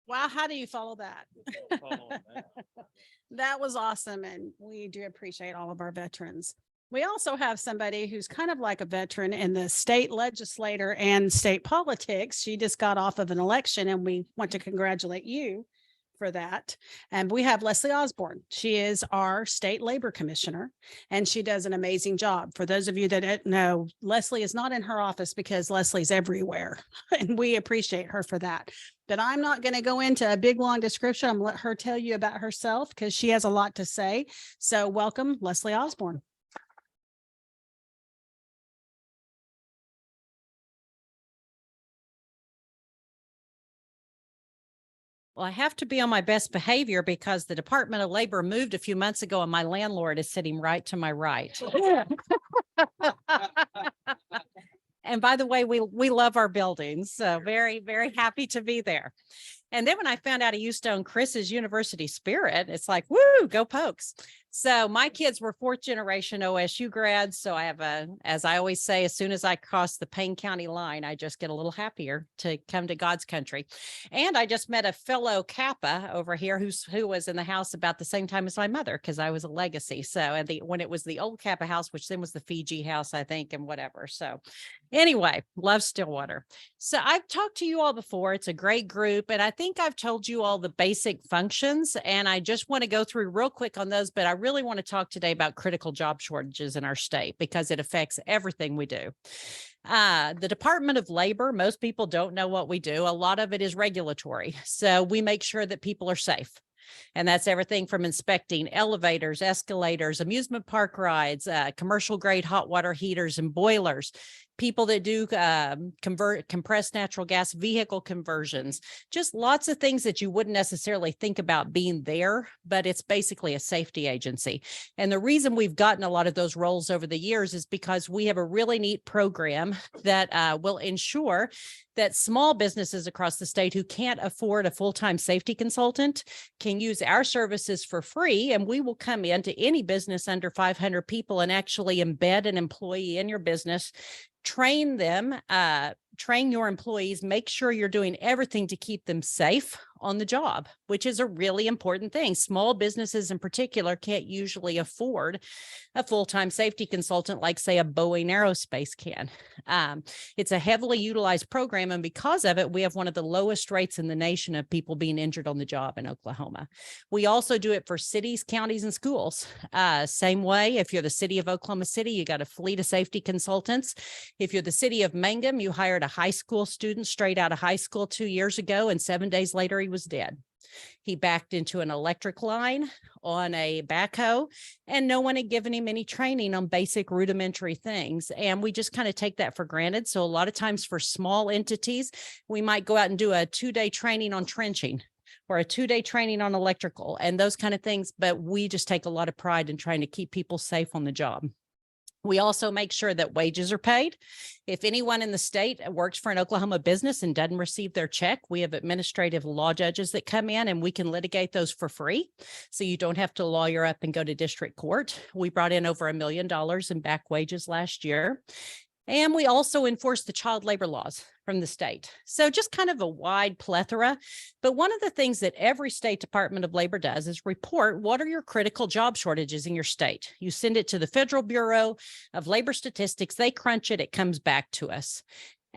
Wow, how do you follow that? Follow that. That was awesome. And we do appreciate all of our veterans. We also have somebody who's kind of like a veteran in the state legislator and state politics. She just got off of an election, and we want to congratulate you for that. And we have Leslie Osborn. She is our state labor commissioner, and she does an amazing job. For those of you that don't know, Leslie is not in her office because Leslie's everywhere, and we appreciate her for that. But I'm not going to go into a big long description. I'm going to let her tell you about herself because she has a lot to say. So welcome, Leslie Osborn. Well, I have to be on my best behavior because the Department of Labor moved a few months ago and my landlord is sitting right to my right. And by the way, we love our buildings. So very, very happy to be there. And then when I found out he used to own Chris's University Spirit, it's like, woo, go Pokes. So my kids were fourth generation OSU grads. So I have as I always say, as soon as I cross the Payne County line, I just get a little happier to come to God's country. And I just met a fellow Kappa over here who was in the house about the same time as my mother, because I was a legacy. So and when it was the old Kappa house, which then was the Fiji house, I think, and whatever. So anyway, love Stillwater. So I've talked to you all before. It's a great group. And I think I've told you all the basic functions. And I just want to go through real quick on those. But I really want to talk today about critical job shortages in our state because it affects everything we do. The Department of Labor, most people don't know what we do. A lot of it is regulatory. So we make sure that people are safe. And that's everything from inspecting elevators, escalators, amusement park rides, commercial grade hot water heaters and boilers, people that do compressed natural gas vehicle conversions, just lots of things that you wouldn't necessarily think about being there, but it's basically a safety agency. And the reason we've gotten a lot of those roles over the years is because we have a really neat program that will ensure that small businesses across the state who can't afford a full-time safety consultant can use our services for free. And we will come into any business under 500 people and actually embed an employee in your business, train them, train your employees, make sure you're doing everything to keep them safe on the job, which is a really important thing. Small businesses in particular can't usually afford a full-time safety consultant like, say, a Boeing Aerospace can. It's a heavily utilized program, and because of it, we have one of the lowest rates in the nation of people being injured on the job in Oklahoma. We also do it for cities, counties, and schools. Same way, if you're the city of Oklahoma City, you got a fleet of safety consultants. If you're the city of Mangum, you hired a high school student straight out of high school 2 years ago, and 7 days later, he was dead. He backed into an electric line on a backhoe, and no one had given him any training on basic rudimentary things. And we just kind of take that for granted. So a lot of times for small entities, we might go out and do a 2-day training on trenching or a 2-day training on electrical and those kind of things. But we just take a lot of pride in trying to keep people safe on the job. We also make sure that wages are paid. If anyone in the state works for an Oklahoma business and doesn't receive their check, we have administrative law judges that come in and we can litigate those for free. So you don't have to lawyer up and go to district court. We brought in over $1 million in back wages last year. And we also enforce the child labor laws from the state. So just kind of a wide plethora. But one of the things that every state Department of Labor does is report what are your critical job shortages in your state. You send it to the Federal Bureau of Labor Statistics. They crunch it. It comes back to us.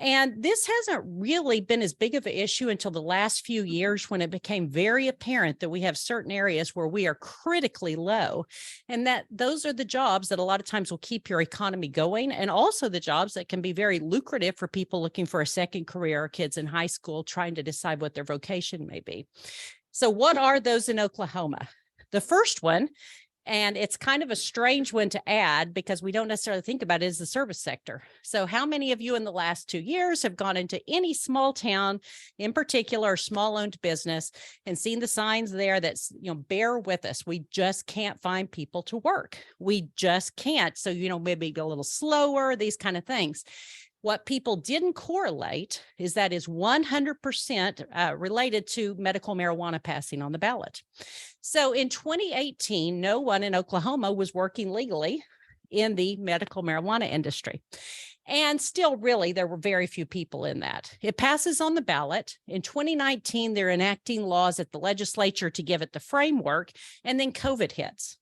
And this hasn't really been as big of an issue until the last few years when it became very apparent that we have certain areas where we are critically low. And that those are the jobs that a lot of times will keep your economy going, and also the jobs that can be very lucrative for people looking for a second career or kids in high school trying to decide what their vocation may be. So what are those in Oklahoma? The first one, and it's kind of a strange one to add because we don't necessarily think about it, is the service sector. So how many of you in the last 2 years have gone into any small town, in particular, small owned business, and seen the signs there that, bear with us. We just can't find people to work. We just can't. So, maybe a little slower, these kind of things. What people didn't correlate is that is 100% related to medical marijuana passing on the ballot. So in 2018, no one in Oklahoma was working legally in the medical marijuana industry. And still, really, there were very few people in that. It passes on the ballot. In 2019, they're enacting laws at the legislature to give it the framework, and then COVID hits.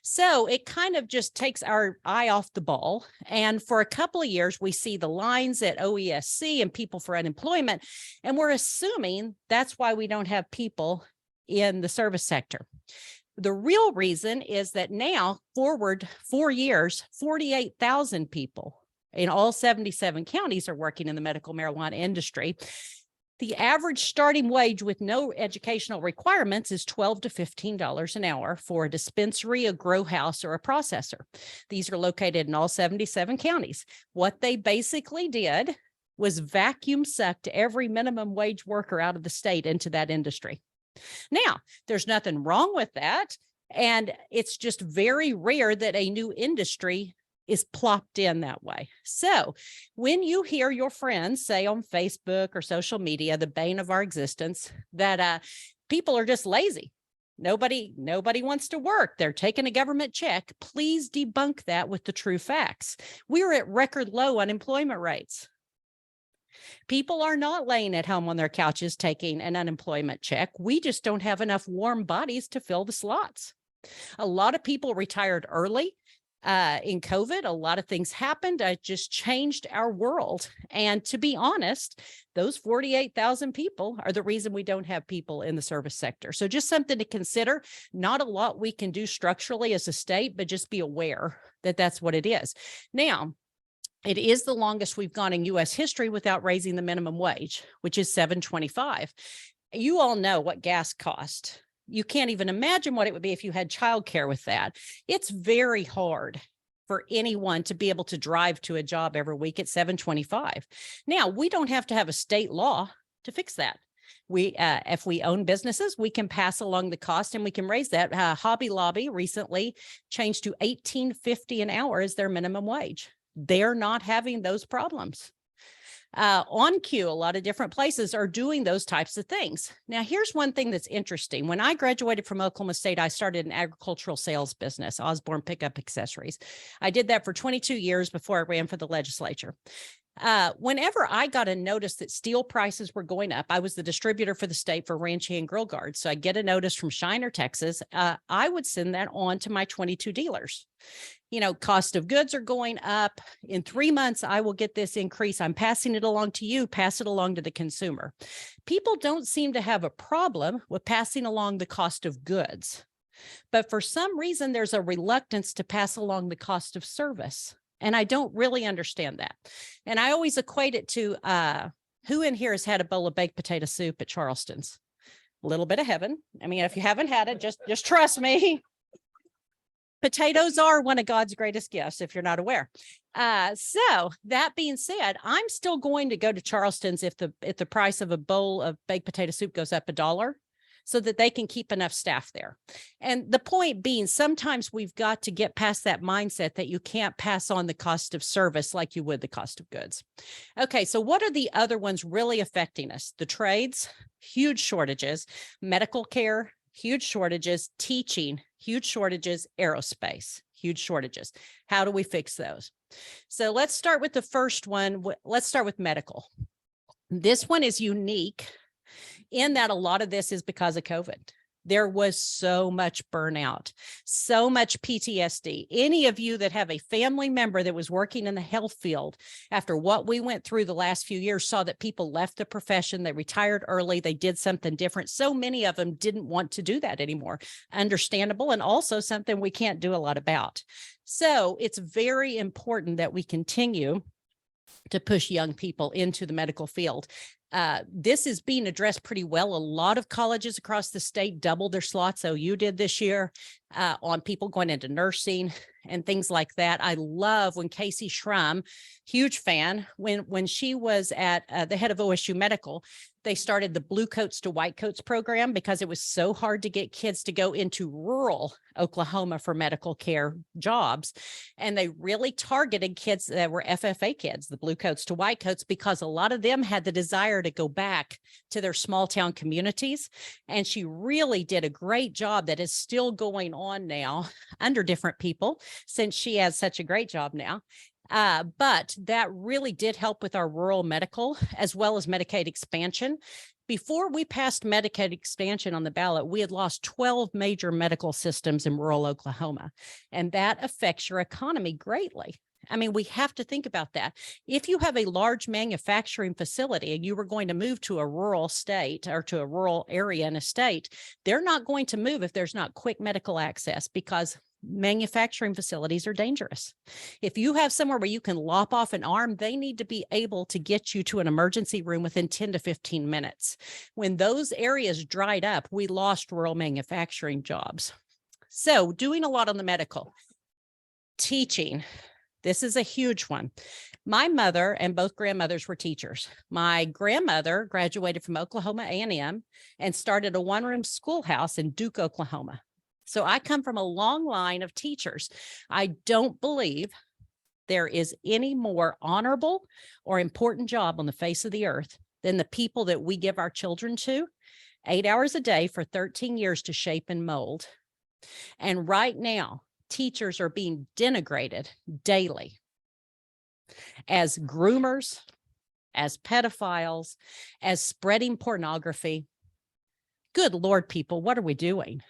So it kind of just takes our eye off the ball. And for a couple of years, we see the lines at OESC and people for unemployment, and we're assuming that's why we don't have people in the service sector. The real reason is that now, forward 4 years, 48,000 people in all 77 counties are working in the medical marijuana industry. The average starting wage with no educational requirements is $12 to $15 an hour for a dispensary, a grow house, or a processor. These are located in all 77 counties. What they basically did was vacuum sucked every minimum wage worker out of the state into that industry. Now, there's nothing wrong with that. And it's just very rare that a new industry is plopped in that way. So when you hear your friends say on Facebook or social media, the bane of our existence, that people are just lazy, nobody wants to work, they're taking a government check, please debunk that with the true facts. We're at record low unemployment rates. People are not laying at home on their couches taking an unemployment check. We just don't have enough warm bodies to fill the slots. A lot of people retired early. In COVID, a lot of things happened. It just changed our world. And to be honest, those 48,000 people are the reason we don't have people in the service sector. So just something to consider. Not a lot we can do structurally as a state, but just be aware that that's what it is. Now, it is the longest we've gone in U.S. history without raising the minimum wage, which is $7.25. You all know what gas cost. You can't even imagine what it would be if you had childcare with that. It's very hard for anyone to be able to drive to a job every week at $7.25. Now, we don't have to have a state law to fix that. If we own businesses, we can pass along the cost and we can raise that. Hobby Lobby recently changed to $18.50 an hour as their minimum wage. They're not having those problems. On cue, a lot of different places are doing those types of things. Now, here's one thing that's interesting. When I graduated from Oklahoma State, I started an agricultural sales business, Osborn Pickup Accessories. I did that for 22 years before I ran for the legislature. Whenever I got a notice that steel prices were going up, I was the distributor for the state for Ranch Hand Grill Guards. So I get a notice from Shiner, Texas. I would send that on to my 22 dealers. You know, cost of goods are going up. In 3 months, I will get this increase. I'm passing it along to you, pass it along to the consumer. People don't seem to have a problem with passing along the cost of goods. But for some reason, there's a reluctance to pass along the cost of service. And I don't really understand that. And I always equate it to who in here has had a bowl of baked potato soup at Charleston's? A little bit of heaven. I mean, if you haven't had it, just trust me. Potatoes are one of God's greatest gifts, if you're not aware. So that being said, I'm still going to go to Charleston's if the price of a bowl of baked potato soup goes up $1, so that they can keep enough staff there. And the point being, sometimes we've got to get past that mindset that you can't pass on the cost of service like you would the cost of goods. Okay, so what are the other ones really affecting us? The trades, huge shortages, medical care, huge shortages, teaching, huge shortages, aerospace, huge shortages. How do we fix those? So let's start with the first one. Let's start with medical. This one is unique in that a lot of this is because of COVID. There was so much burnout, so much PTSD. Any of you that have a family member that was working in the health field after what we went through the last few years saw that people left the profession, they retired early, they did something different. So many of them didn't want to do that anymore. Understandable, and also something we can't do a lot about. So it's very important that we continue to push young people into the medical field. This is being addressed pretty well. A lot of colleges across the state doubled their slots. OU did this year on people going into nursing and things like that. I love when Casey Schrum, huge fan, when she was at the head of OSU Medical, they started the Blue Coats to White Coats program because it was so hard to get kids to go into rural Oklahoma for medical care jobs. And they really targeted kids that were FFA kids, the Blue Coats to White Coats, because a lot of them had the desire to go back to their small town communities. And she really did a great job that is still going on now under different people, since she has such a great job now. But that really did help with our rural medical as well as Medicaid expansion. Before we passed Medicaid expansion on the ballot, we had lost 12 major medical systems in rural Oklahoma, and that affects your economy greatly. I mean, we have to think about that. If you have a large manufacturing facility and you were going to move to a rural state or to a rural area in a state, they're not going to move if there's not quick medical access, because manufacturing facilities are dangerous. If you have somewhere where you can lop off an arm, they need to be able to get you to an emergency room within 10 to 15 minutes. When those areas dried up, we lost rural manufacturing jobs. So doing a lot on the medical. Teaching. This is a huge one. My mother and both grandmothers were teachers. My grandmother graduated from Oklahoma A&M and started a one-room schoolhouse in Duke, Oklahoma. So I come from a long line of teachers. I don't believe there is any more honorable or important job on the face of the earth than the people that we give our children to, 8 hours a day for 13 years to shape and mold. And right now, teachers are being denigrated daily as groomers, as pedophiles, as spreading pornography. Good Lord, people, what are we doing?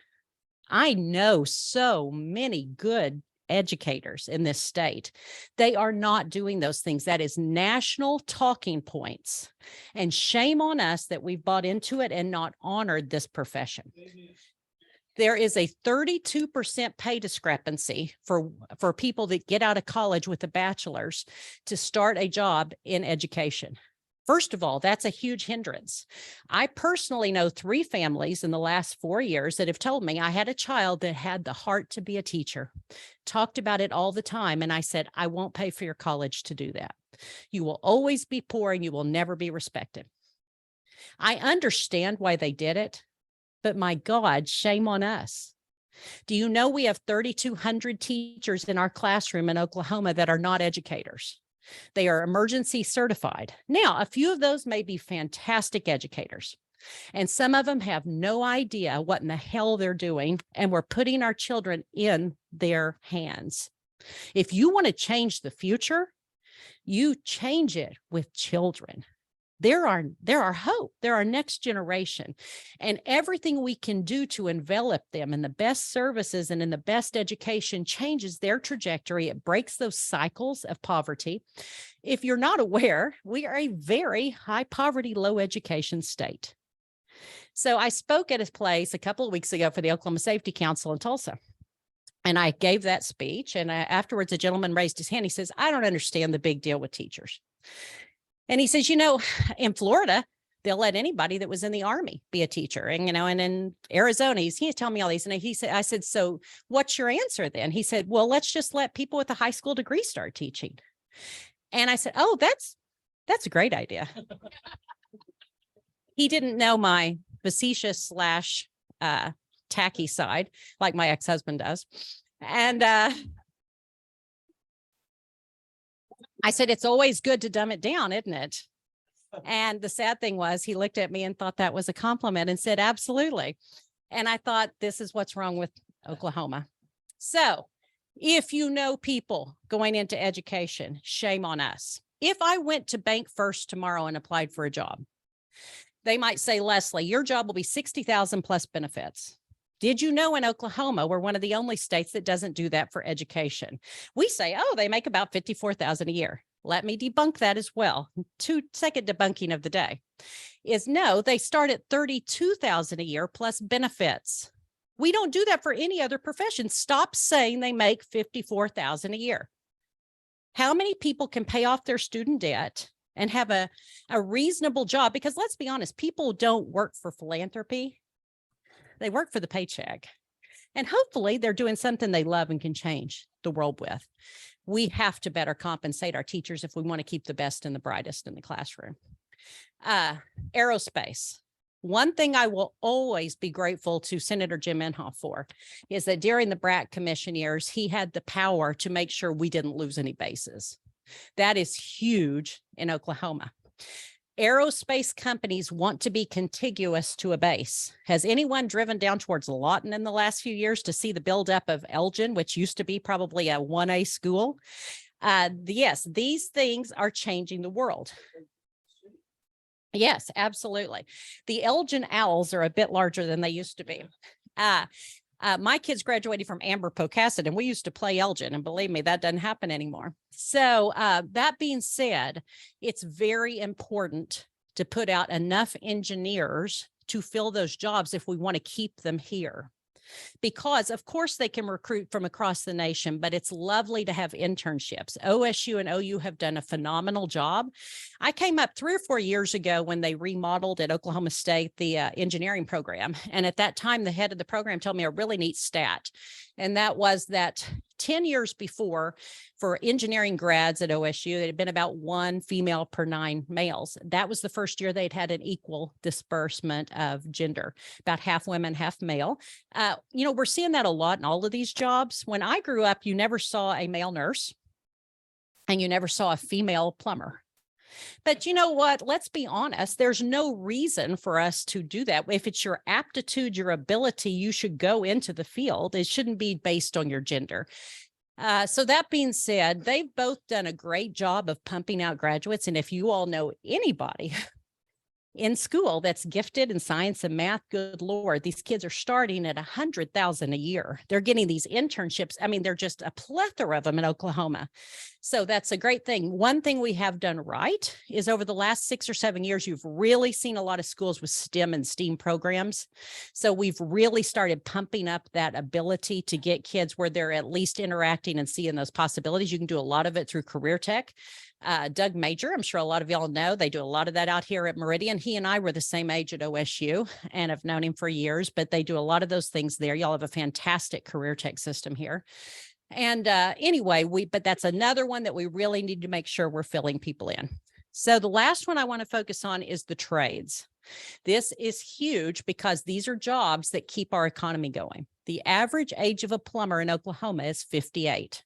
I know so many good educators in this state. They are not doing those things. That is national talking points. And shame on us that we've bought into it and not honored this profession. There is a 32% pay discrepancy for people that get out of college with a bachelor's to start a job in education. First of all, that's a huge hindrance. I personally know 3 families in the last 4 years that have told me I had a child that had the heart to be a teacher, talked about it all the time. And I said, I won't pay for your college to do that. You will always be poor and you will never be respected. I understand why they did it, but my God, shame on us. Do you know we have 3,200 teachers in our classroom in Oklahoma that are not educators? They are emergency certified. Now, a few of those may be fantastic educators, and some of them have no idea what in the hell they're doing, and we're putting our children in their hands. If you want to change the future, you change it with children. They're our hope. They're our next generation. And everything we can do to envelop them in the best services and in the best education changes their trajectory. It breaks those cycles of poverty. If you're not aware, we are a very high poverty, low education state. So I spoke at a place a couple of weeks ago for the Oklahoma Safety Council in Tulsa. And I gave that speech. And afterwards, a gentleman raised his hand. He says, I don't understand the big deal with teachers. And he says, in Florida, they'll let anybody that was in the Army be a teacher. And, and in Arizona, he's telling me all these. And I said, so what's your answer then? He said, well, let's just let people with a high school degree start teaching. And I said, oh, that's a great idea. He didn't know my facetious / tacky side like my ex-husband does. And, I said, it's always good to dumb it down, isn't it? And the sad thing was he looked at me and thought that was a compliment and said, absolutely. And I thought, this is what's wrong with Oklahoma. So if you know people going into education, shame on us. If I went to Bank First tomorrow and applied for a job, they might say, Leslie, your job will be $60,000 plus benefits. Did you know in Oklahoma, we're one of the only states that doesn't do that for education? We say, oh, they make about $54,000 a year. Let me debunk that as well. Second debunking of the day is no, they start at $32,000 a year plus benefits. We don't do that for any other profession. Stop saying they make $54,000 a year. How many people can pay off their student debt and have a reasonable job? Because let's be honest, people don't work for philanthropy. They work for the paycheck. And hopefully they're doing something they love and can change the world with. We have to better compensate our teachers if we want to keep the best and the brightest in the classroom. Aerospace. One thing I will always be grateful to Senator Jim Inhofe for is that during the Brack Commission years, he had the power to make sure we didn't lose any bases. That is huge in Oklahoma. Aerospace companies want to be contiguous to a base. Has anyone driven down towards Lawton in the last few years to see the buildup of Elgin, which used to be probably a 1A school? Yes, these things are changing the world. Yes, absolutely. The Elgin Owls are a bit larger than they used to be. My kids graduated from Amber Pocasset, and we used to play Elgin, and believe me, that doesn't happen anymore. So that being said, it's very important to put out enough engineers to fill those jobs if we want to keep them here. Because of course they can recruit from across the nation, but it's lovely to have internships. OSU and OU have done a phenomenal job. I came up 3 or 4 years ago when they remodeled at Oklahoma State, the engineering program. And at that time, the head of the program told me a really neat stat. And that was that 10 years before, for engineering grads at OSU, it had been about 1 female per 9 males. That was the first year they'd had an equal disbursement of gender, about half women, half male. We're seeing that a lot in all of these jobs. When I grew up, you never saw a male nurse and you never saw a female plumber. But you know what? Let's be honest. There's no reason for us to do that. If it's your aptitude, your ability, you should go into the field. It shouldn't be based on your gender. So that being said, they've both done a great job of pumping out graduates. And if you all know anybody in school that's gifted in science and math, good Lord, these kids are starting at $100,000 a year. They're getting these internships. I mean, they're just a plethora of them in Oklahoma. So that's a great thing. One thing we have done right is over the last 6 or 7 years, you've really seen a lot of schools with STEM and STEAM programs. So we've really started pumping up that ability to get kids where they're at least interacting and seeing those possibilities. You can do a lot of it through Career Tech. Doug Major, I'm sure a lot of y'all know, they do a lot of that out here at Meridian. He and I were the same age at OSU and have known him for years, but they do a lot of those things there. Y'all have a fantastic Career Tech system here. And anyway, but that's another one that we really need to make sure we're filling people in. So the last one I want to focus on is the trades. This is huge because these are jobs that keep our economy going. The average age of a plumber in Oklahoma is 58.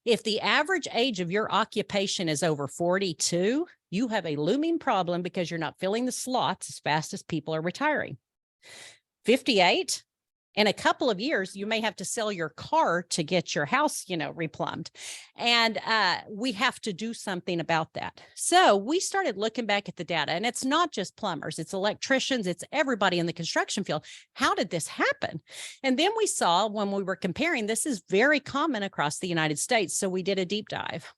If the average age of your occupation is over 42, you have a looming problem because you're not filling the slots as fast as people are retiring. 58, in a couple of years, you may have to sell your car to get your house, replumbed. And we have to do something about that. So we started looking back at the data, and it's not just plumbers, it's electricians, it's everybody in the construction field. How did this happen? And then we saw when we were comparing, this is very common across the United States. So we did a deep dive.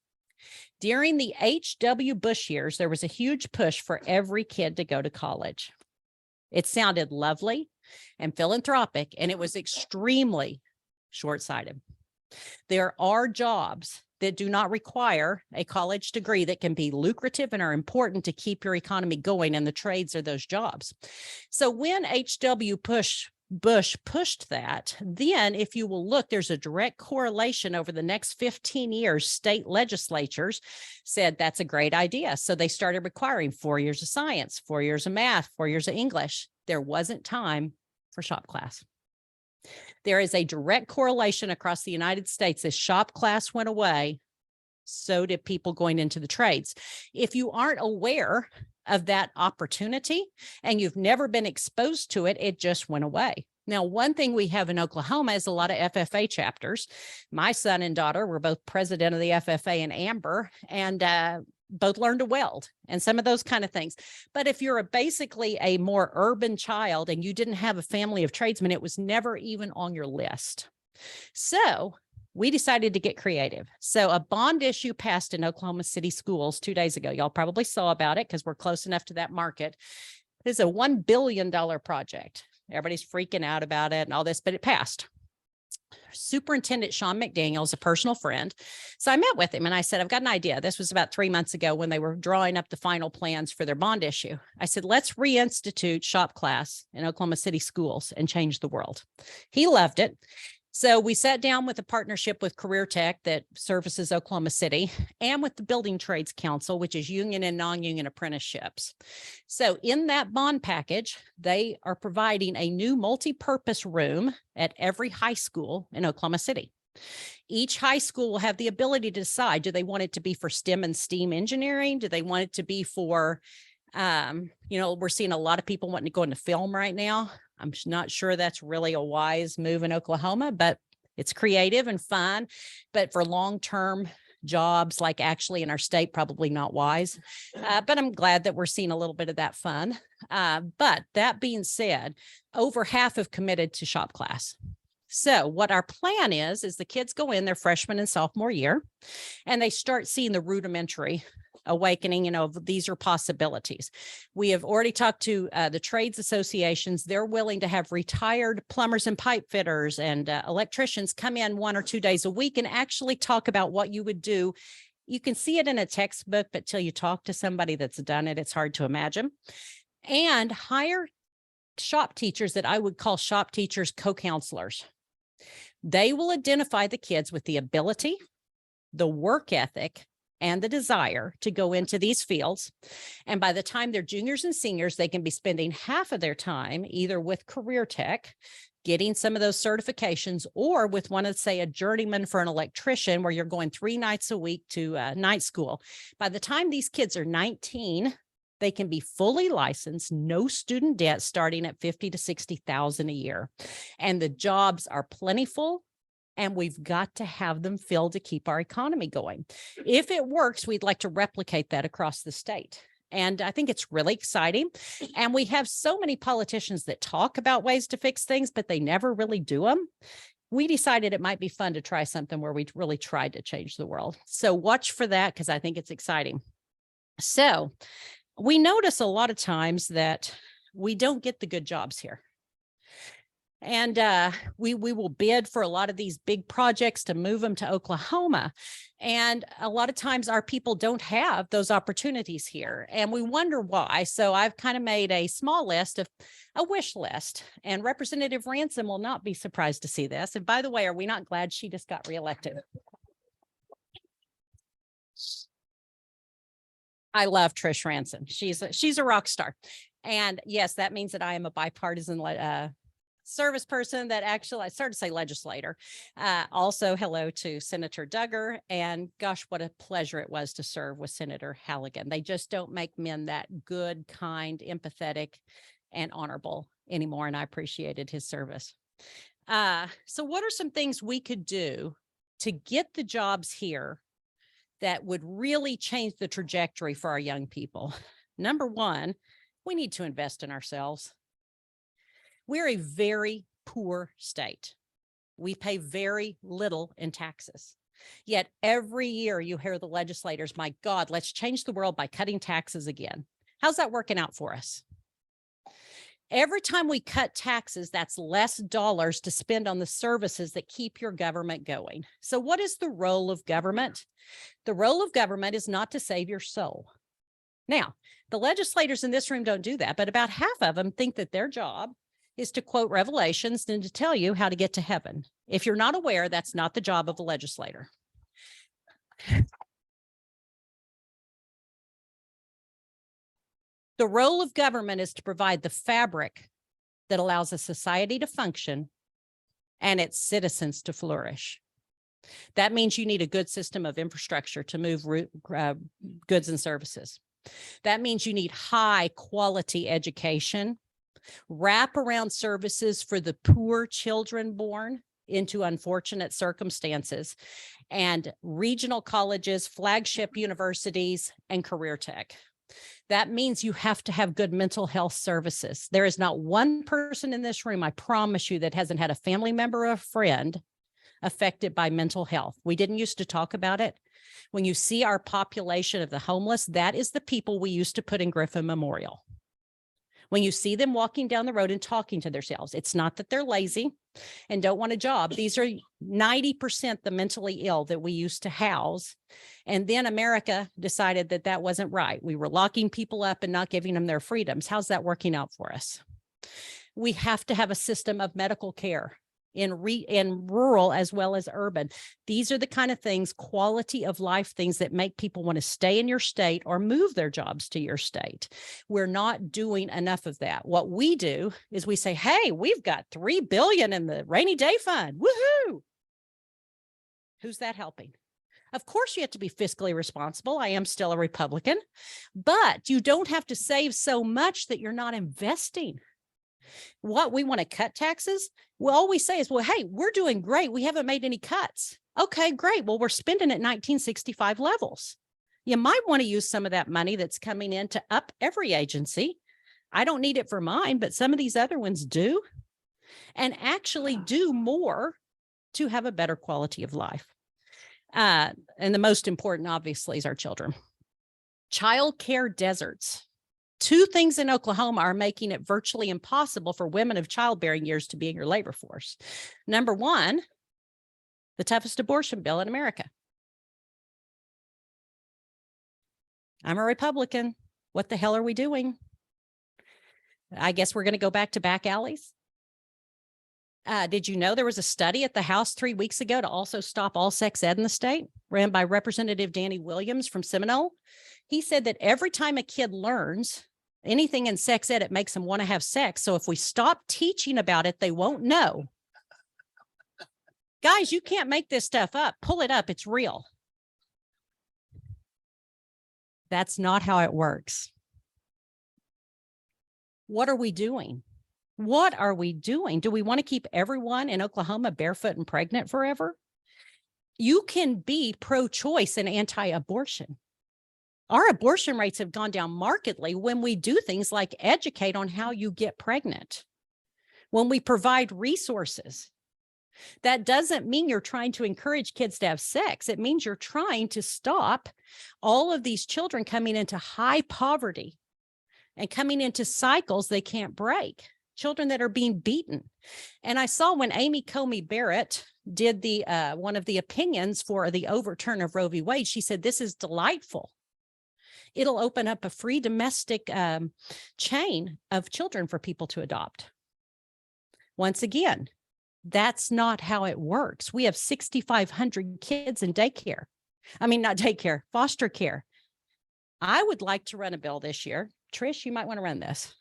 During the H.W. Bush years, there was a huge push for every kid to go to college. It sounded lovely and philanthropic, and it was extremely short-sighted. There are jobs that do not require a college degree that can be lucrative and are important to keep your economy going, and the trades are those jobs. So when H.W. Bush pushed that, then if you will look, there's a direct correlation over the next 15 years. State legislatures said that's a great idea. So they started requiring 4 years of science, 4 years of math, 4 years of English. There wasn't time for shop class. There is a direct correlation across the United States. As shop class went away, so did people going into the trades. If you aren't aware of that opportunity and you've never been exposed to it, it just went away. Now, one thing we have in Oklahoma is a lot of FFA chapters. My son and daughter were both president of the FFA in Amber, and both learned to weld and some of those kind of things. But if you're basically a more urban child and you didn't have a family of tradesmen, it was never even on your list. So we decided to get creative. So a bond issue passed in Oklahoma City schools 2 days ago. Y'all probably saw about it because we're close enough to that market. It's a $1 billion project. Everybody's freaking out about it and all this, but it passed. Superintendent Sean McDaniel is a personal friend. So I met with him and I said, I've got an idea. This was about 3 months ago when they were drawing up the final plans for their bond issue. I said, let's reinstitute shop class in Oklahoma City schools and change the world. He loved it. So we sat down with a partnership with Career Tech that services Oklahoma City and with the Building Trades Council, which is union and non-union apprenticeships. So in that bond package, they are providing a new multi-purpose room at every high school in Oklahoma City. Each high school will have the ability to decide, do they want it to be for STEM and STEAM engineering? Do they want it to be for, we're seeing a lot of people wanting to go into film right now. I'm not sure that's really a wise move in Oklahoma, but it's creative and fun. But for long-term jobs, like actually in our state, probably not wise. But I'm glad that we're seeing a little bit of that fun. But that being said, over half have committed to shop class. So what our plan is the kids go in their freshman and sophomore year and they start seeing the rudimentary awakening, these are possibilities. We have already talked to the trades associations. They're willing to have retired plumbers and pipe fitters and electricians come in 1 or 2 days a week and actually talk about what you would do. You can see it in a textbook, but till you talk to somebody that's done it, it's hard to imagine. And hire shop teachers that I would call shop teachers, co-counselors. They will identify the kids with the ability, the work ethic, and the desire to go into these fields. And by the time they're juniors and seniors, they can be spending half of their time either with career tech, getting some of those certifications, or with one of, say, a journeyman for an electrician where you're going 3 nights a week to night school. By the time these kids are 19, they can be fully licensed, no student debt, starting at $50,000 to $60,000 a year. And the jobs are plentiful. And we've got to have them filled to keep our economy going. If it works, we'd like to replicate that across the state. And I think it's really exciting. And we have so many politicians that talk about ways to fix things, but they never really do them. We decided it might be fun to try something where we really tried to change the world. So watch for that, because I think it's exciting. So we notice a lot of times that we don't get the good jobs here. And we will bid for a lot of these big projects to move them to Oklahoma. And a lot of times our people don't have those opportunities here. And we wonder why. So I've kind of made a small list of a wish list. And Representative Ransom will not be surprised to see this. And by the way, are we not glad she just got reelected? I love Trish Ransom. She's a rock star. And yes, that means that I am a bipartisan service person that actually, I started to say legislator. Also, hello to Senator Duggar. And gosh, what a pleasure it was to serve with Senator Halligan. They just don't make men that good, kind, empathetic, and honorable anymore. And I appreciated his service. So what are some things we could do to get the jobs here that would really change the trajectory for our young people? Number one, we need to invest in ourselves. We're a very poor state. We pay very little in taxes. Yet every year you hear the legislators, my God, let's change the world by cutting taxes again. How's that working out for us? Every time we cut taxes, that's less dollars to spend on the services that keep your government going. So what is the role of government? The role of government is not to save your soul. Now, the legislators in this room don't do that, but about half of them think that their job is to quote Revelations and to tell you how to get to heaven. If you're not aware, that's not the job of the legislator. The role of government is to provide the fabric that allows a society to function and its citizens to flourish. That means you need a good system of infrastructure to move goods and services. That means you need high quality education, wraparound services for the poor children born into unfortunate circumstances, and regional colleges, flagship universities, and career tech. That means you have to have good mental health services. There is not one person in this room, I promise you, that hasn't had a family member or a friend affected by mental health. We didn't used to talk about it. When you see our population of the homeless, that is the people we used to put in Griffin Memorial. When you see them walking down the road and talking to themselves, it's not that they're lazy and don't want a job. These are 90% the mentally ill that we used to house. And then America decided that that wasn't right. We were locking people up and not giving them their freedoms. How's that working out for us? We have to have a system of medical care in rural as well as urban. These are the kind of things, quality of life things that make people want to stay in your state or move their jobs to your state. We're not doing enough of that. What we do is we say, hey, we've got $3 billion in the rainy day fund. Woohoo! Who's that helping? Of course, you have to be fiscally responsible. I am still a Republican, but you don't have to save so much that you're not investing. What we want to cut taxes? Well, all we say is, well, hey, we're doing great. We haven't made any cuts. Okay, great. Well, we're spending at 1965 levels. You might want to use some of that money that's coming in to up every agency. I don't need it for mine, but some of these other ones do, and actually do more to have a better quality of life. And the most important, obviously, is our children. Child care deserts. Two things in Oklahoma are making it virtually impossible for women of childbearing years to be in your labor force. Number one, the toughest abortion bill in America. I'm a Republican. What the hell are we doing? I guess we're going to go back to back alleys. Did you know there was a study at the House 3 weeks ago to also stop all sex ed in the state, ran by Representative Danny Williams from Seminole? He said that every time a kid learns anything in sex ed, it makes them want to have sex. So if we stop teaching about it, they won't know. Guys, you can't make this stuff up. Pull it up. It's real. That's not how it works. What are we doing? What are we doing? Do we want to keep everyone in Oklahoma barefoot and pregnant forever? You can be pro-choice and anti-abortion. Our abortion rates have gone down markedly when we do things like educate on how you get pregnant, when we provide resources. That doesn't mean you're trying to encourage kids to have sex. It means you're trying to stop all of these children coming into high poverty and coming into cycles they can't break. Children that are being beaten. And I saw when Amy Comey Barrett did the one of the opinions for the overturn of Roe v. Wade, she said, this is delightful. It'll open up a free domestic chain of children for people to adopt. Once again, that's not how it works. We have 6,500 kids in daycare. I mean, not daycare, foster care. I would like to run a bill this year. Trish, you might want to run this.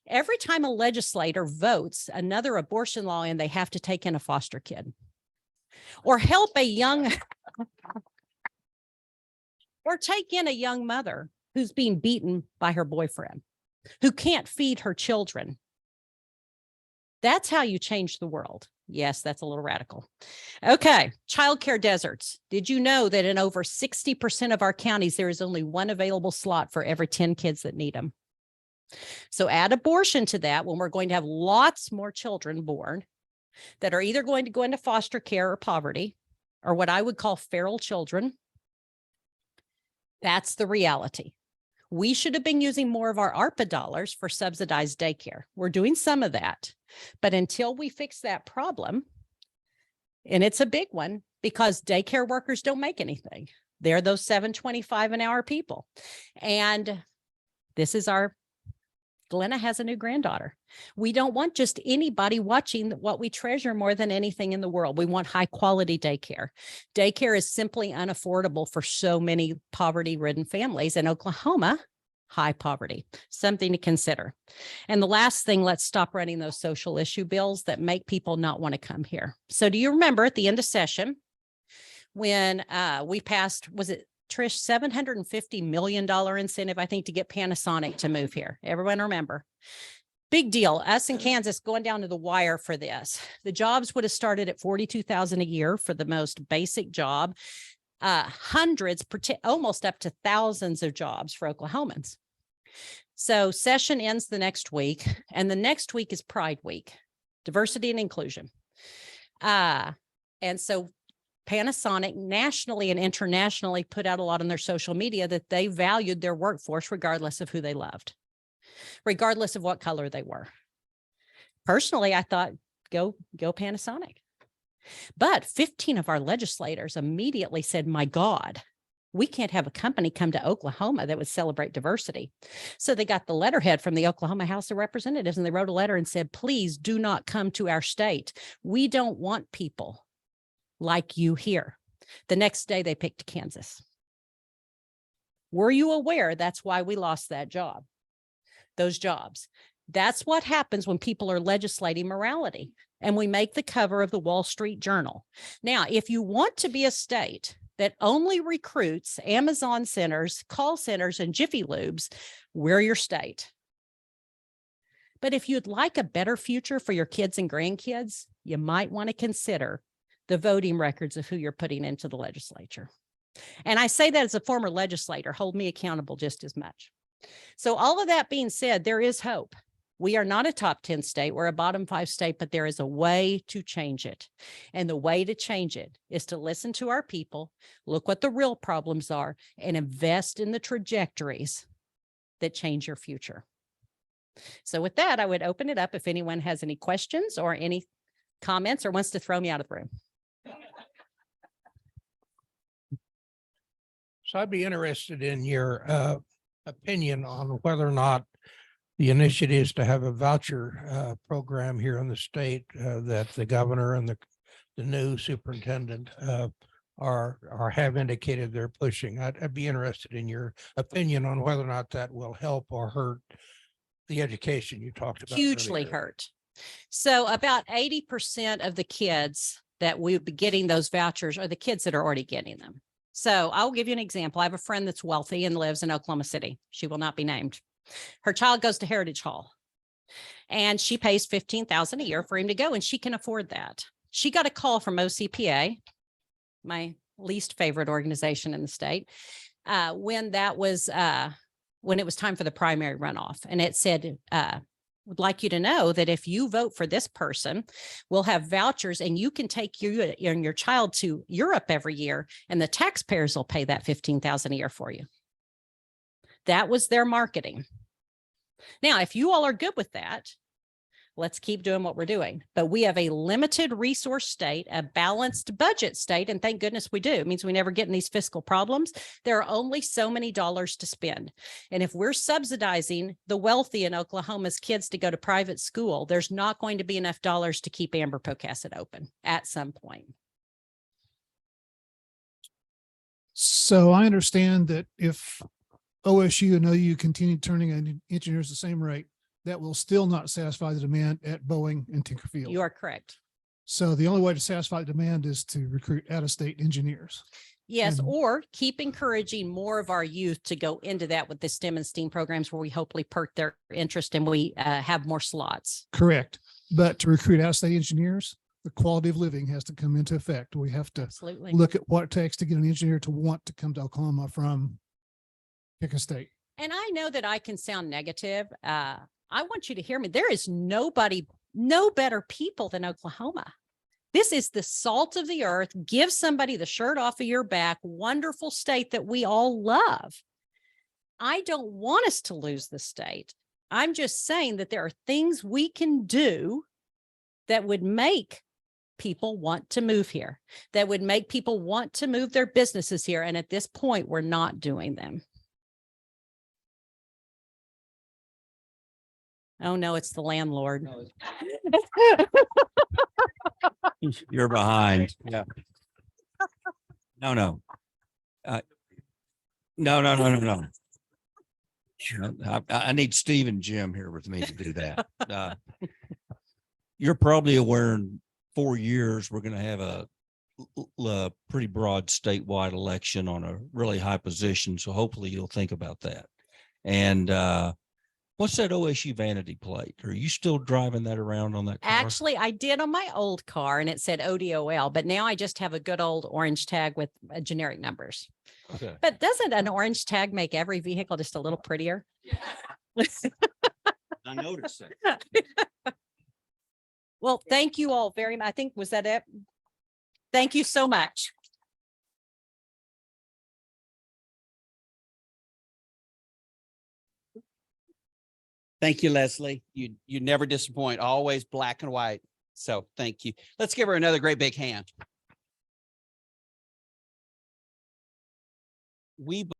Every time a legislator votes another abortion law in, they have to take in a foster kid or help a young or take in a young mother who's being beaten by her boyfriend, who can't feed her children. That's how you change the world. Yes, that's a little radical. Okay, childcare deserts. Did you know that in over 60% of our counties, there is only one available slot for every 10 kids that need them? So add abortion to that when we're going to have lots more children born that are either going to go into foster care or poverty, or what I would call feral children. That's the reality. We should have been using more of our ARPA dollars for subsidized daycare. We're doing some of that, but until we fix that problem, and it's a big one because daycare workers don't make anything. They're those $7.25 an hour people. And this is Glenna has a new granddaughter. We don't want just anybody watching what we treasure more than anything in the world. We want high quality daycare. Daycare is simply unaffordable for so many poverty-ridden families in Oklahoma. High poverty, something to consider. And the last thing, let's stop running those social issue bills that make people not want to come here. So do you remember at the end of session when we passed, was it Trish, $750 million incentive, I think, to get Panasonic to move here? Everyone remember? Big deal. Us in Kansas going down to the wire for this. The jobs would have started at $42,000 a year for the most basic job. Hundreds, almost up to thousands of jobs for Oklahomans. So session ends the next week, and the next week is Pride Week, diversity and inclusion. And so Panasonic nationally and internationally put out a lot on their social media that they valued their workforce regardless of who they loved, regardless of what color they were. Personally, I thought, go Panasonic. But 15 of our legislators immediately said, my God, we can't have a company come to Oklahoma that would celebrate diversity. So they got the letterhead from the Oklahoma House of Representatives, and they wrote a letter and said, please do not come to our state. We don't want people like you here. The next day they picked Kansas. Were you aware that's why we lost that job? Those jobs. That's what happens when people are legislating morality, and we make the cover of the Wall Street Journal. Now, if you want to be a state that only recruits Amazon centers, call centers, and Jiffy Lubes, we're your state. But if you'd like a better future for your kids and grandkids, you might want to consider the voting records of who you're putting into the legislature. And I say that as a former legislator, hold me accountable just as much. So all of that being said, there is hope. We are not a top 10 state, we're a bottom 5 state, but there is a way to change it. And the way to change it is to listen to our people, look what the real problems are, and invest in the trajectories that change your future. So with that, I would open it up if anyone has any questions or any comments or wants to throw me out of the room. So I'd be interested in your opinion on whether or not the initiatives to have a voucher program here in the state that the governor and the new superintendent are have indicated they're pushing. I'd be interested in your opinion on whether or not that will help or hurt the education you talked about. Hugely earlier. hurt. So about 80% of the kids that we would be getting those vouchers are the kids that are already getting them. So I'll give you an example. I have a friend that's wealthy and lives in Oklahoma City. She will not be named. Her child goes to Heritage Hall and she pays $15,000 a year for him to go, and she can afford that. She got a call from OCPA, my least favorite organization in the state, when it was time for the primary runoff. And it said, would like you to know that if you vote for this person, we'll have vouchers and you can take you and your child to Europe every year, and the taxpayers will pay that $15,000 a year for you. That was their marketing. Now, if you all are good with that, let's keep doing what we're doing. But we have a limited resource state, a balanced budget state, and thank goodness we do. It means we never get in these fiscal problems. There are only so many dollars to spend. And if we're subsidizing the wealthy in Oklahoma's kids to go to private school, there's not going to be enough dollars to keep Amber Pocasset open at some point. So I understand that if OSU and OU continue turning in engineers the same rate, that will still not satisfy the demand at Boeing and Tinkerfield. You are correct. So the only way to satisfy the demand is to recruit out-of-state engineers. Yes, And- or keep encouraging more of our youth to go into that with the STEM and STEAM programs where we hopefully perk their interest and we have more slots. Correct. But to recruit out-of-state engineers, the quality of living has to come into effect. We have to Absolutely. look at what it takes to get an engineer to want to come to Oklahoma from pick a state. And I know that I can sound negative. I want you to hear me. There is no better people than Oklahoma. This is the salt of the earth. Give somebody the shirt off of your back. Wonderful state that we all love. I don't want us to lose the state. I'm just saying that there are things we can do that would make people want to move here, that would make people want to move their businesses here. And at this point, we're not doing them. Oh, no, it's the landlord. You're behind. Yeah. No. No. I need Steve and Jim here with me to do that. You're probably aware in 4 years, we're going to have a pretty broad statewide election on a really high position. So hopefully you'll think about that. And what's that OSU vanity plate? Are you still driving that around on that car? Actually, I did on my old car and it said ODOL, but now I just have a good old orange tag with generic numbers. Okay. But doesn't an orange tag make every vehicle just a little prettier? I noticed that. Well, thank you all very much. I think, was that it? Thank you so much. Thank you, Leslie. You never disappoint, always black and white. So thank you. Let's give her another great big hand. We